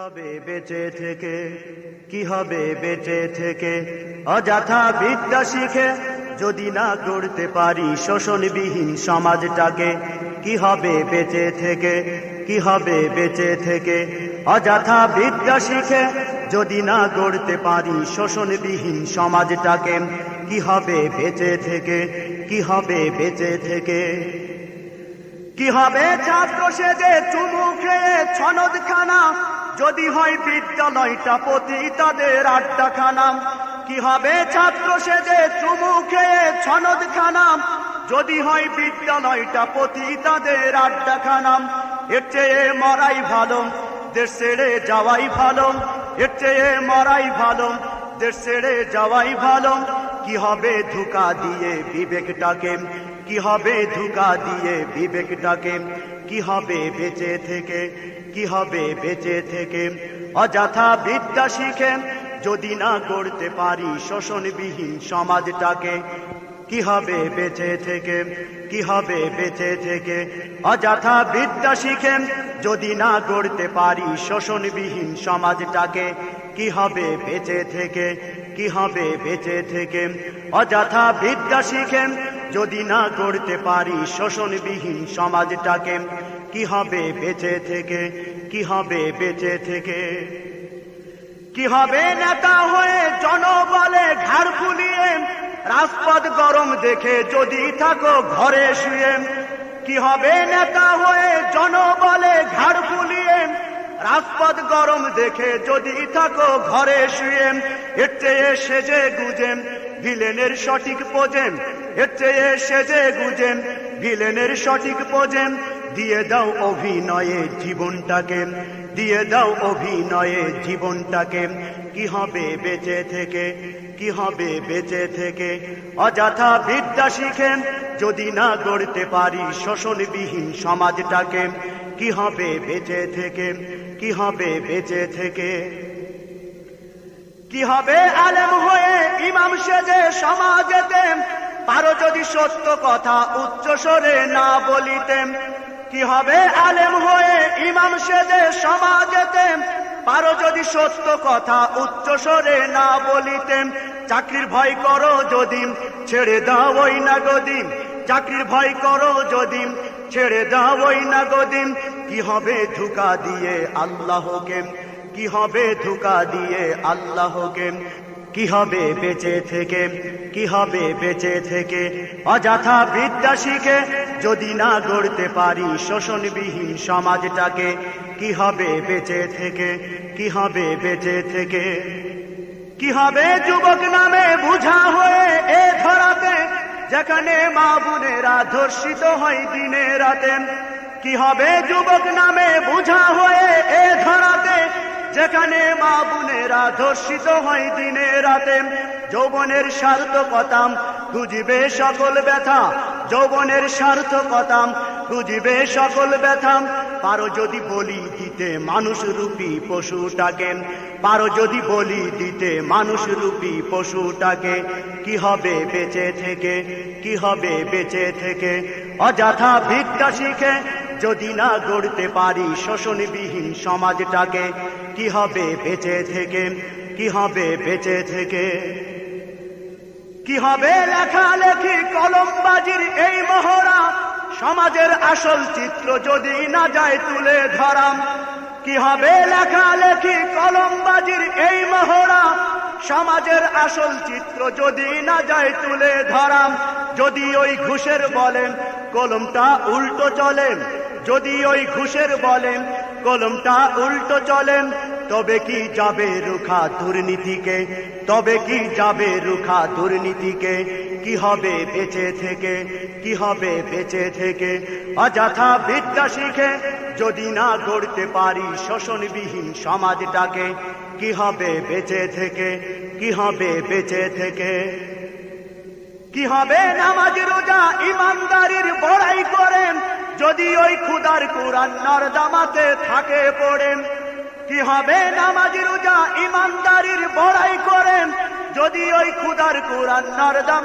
হবে বেঁচে থেকে, কি হবে বেঁচে থেকে? অযথা বিদ্যা শিখে যদি না গড়তে পারি শোষণবিহীন সমাজটাকে, কি হবে বেঁচে থেকে, কি হবে বেঁচে থেকে? অযথা বিদ্যা শিখে যদি না গড়তে পারি শোষণবিহীন সমাজটাকে, কি হবে বেঁচে থেকে, কি হবে বেঁচে থেকে? কি হবে ছাত্র সেজে চুমু খেয়ে ছনদখানা, যদি হয় বিদ্যালয়টা পতিতাদের আড্ডাখানা? কি হবে ছাত্র সেজে চুমু খেয়ে ছনদখানা, যদি হয় বিদ্যালয়টা পতিতাদের আড্ডাখানা? এর চেয়ে মরাই ভালো, দেশ ছেড়ে যাওয়াই ভালো। এর চেয়ে মরাই ভালো, দেশ ছেড়ে যাওয়াই ভালো। কি হবে ধোঁকা দিয়ে বিবেকটাকে, কি হবে ধোঁকা দিয়ে বিবেকটাকে? কি হবে বেঁচে থেকে, কি হবে বেঁচে থেকে? অযথা বিদ্যা শিখে যদি না গড়তে পারি শোষণবিহীন সমাজটাকে, কি হবে বেঁচে থেকে, কি হবে বেঁচে থেকে? অযথা বিদ্যা শিখে যদি না গড়তে পারি শোষণবিহীন সমাজটাকে, কি হবে বেঁচে থেকে, কি হবে বেঁচে থেকে? অযথা বিদ্যা শিখে যদি না গড়তে পারি শোষণবিহীন সমাজটাকে, কি হবে বেঁচে থেকে, কি হবে বেঁচে থেকে? কি হবে নেতা হয়ে জনবলে ঘাড় ফুলিয়ে, রাজপথ গরম দেখে যদি থাকো ঘরে শুয়ে? কি হবে নেতা হয়ে জনবলে ঘাড় ফুলিয়ে, রাজপথ গরম দেখে যদি থাকো ঘরে শুয়ে? এর চেয়ে সেজে গুজে ভিলেনের সঠিক পোজেন, এর চেয়ে সেজে গুজে ভিলেনের সঠিক পোজেন। দিয়ে দাও অভিনয়ে জীবনটাকে, দিয়ে দাও অভিনয়ে জীবনটাকে। কি হবে বেঁচে থেকে, কি হবে বেঁচে থেকে? অযথা বিদ্যা শিখে যদি না গড়তে পারি শোষণবিহীন সমাজটাকে, কি হবে বেঁচে থেকে, কি হবে বেঁচে থেকে? কি হবে আলেম হয়ে ইমাম সেজে সমাজেতে, পারো যদি সত্য কথা উচ্চ স্বরে না বলিতেন? কি হবে আলেম হয়ে ইমাম সেজে সমাজেতে, পারো যদি সত্য কথা উচ্চ স্বরে না বলিতেন? চাকরির ভয় করো যদি ছেড়ে দাও ওই না গদিম, চাকরির ভয় করো যদি ছেড়ে দাও ওই না গদিম। কি হবে ধোঁকা দিয়ে আল্লাহকে, কি হবে ধোঁকা দিয়ে আল্লাহকে? কি হবে বেঁচে থেকে, কি হবে বেঁচে থেকে? অযথা বিদ্যা শিখে যদি না গড়তে পারি শোষণবিহীন সমাজটাকে, কি হবে বেঁচে থেকে, কি হবে বেঁচে থেকে? কি হবে যুবক নামে বুঝা হয়ে এ ধরাতে, যেখানে মা বোনেরা ধর্ষিত হয় দিনে রাতে? কি হবে যুবক নামে বুঝা হয়ে এ ধরাতে, যেখানে মা বোনেরা ধর্ষিত হয় দিনে রাতে? যৌবনের সার্থকতা খুঁজিবে সকল ব্যথা, যৌবনের সার্থকতা খুঁজিবে সকল ব্যথা। পারো যদি বলি দিতে মানুষ রূপী পশুটাকে, পারো যদি বলি দিতে মানুষ রূপী পশুটাকে, কি হবে বেঁচে থেকে, কি হবে বেঁচে থেকে? অযথা বিদ্যা শিখে যদি না গড়তে পারি শোষণবিহীন সমাজটাকে, কি হবে বেঁচে থেকে, কি হবে বেঁচে থেকে? কি হবে লেখালেখি কলমবাজির এই মহড়া, সমাজের আসল চিত্র যদি না যায় তুলে ধরাম? কি হবে লেখালেখি কলমবাজির এই মহড়া, সমাজের আসল চিত্র যদি না যায় তুলে ধরাম? যদি ওই ঘুষের বলেন কলমটা উল্টো চলেন, যদি ওই ঘুষের বলেন কলমটা উল্টো চলেন, তবে কি যাবে রুখা দুর্নীতিকে, তবে কি যাবে রুখা দুর্নীতিকে? কি হবে বেঁচে থেকে, কি হবে বেঁচে থেকে? অযথা বিদ্যা শিখে যদি না গড়তে পারি শোষণবিহীন সমাজটাকে, কি হবে বেঁচে থেকে, কি হবে বেঁচে থেকে? কি হবে নামাজ রোজা ইমানদারির বড়াই করেন, যদি ওই খুদার কোরআন নর্দমাতে থাকে পড়েন? কি হবে নামাজ রোজা ইমানদারির বড়াই করেন, যদি ওই খুদার কোরআন নর্দমা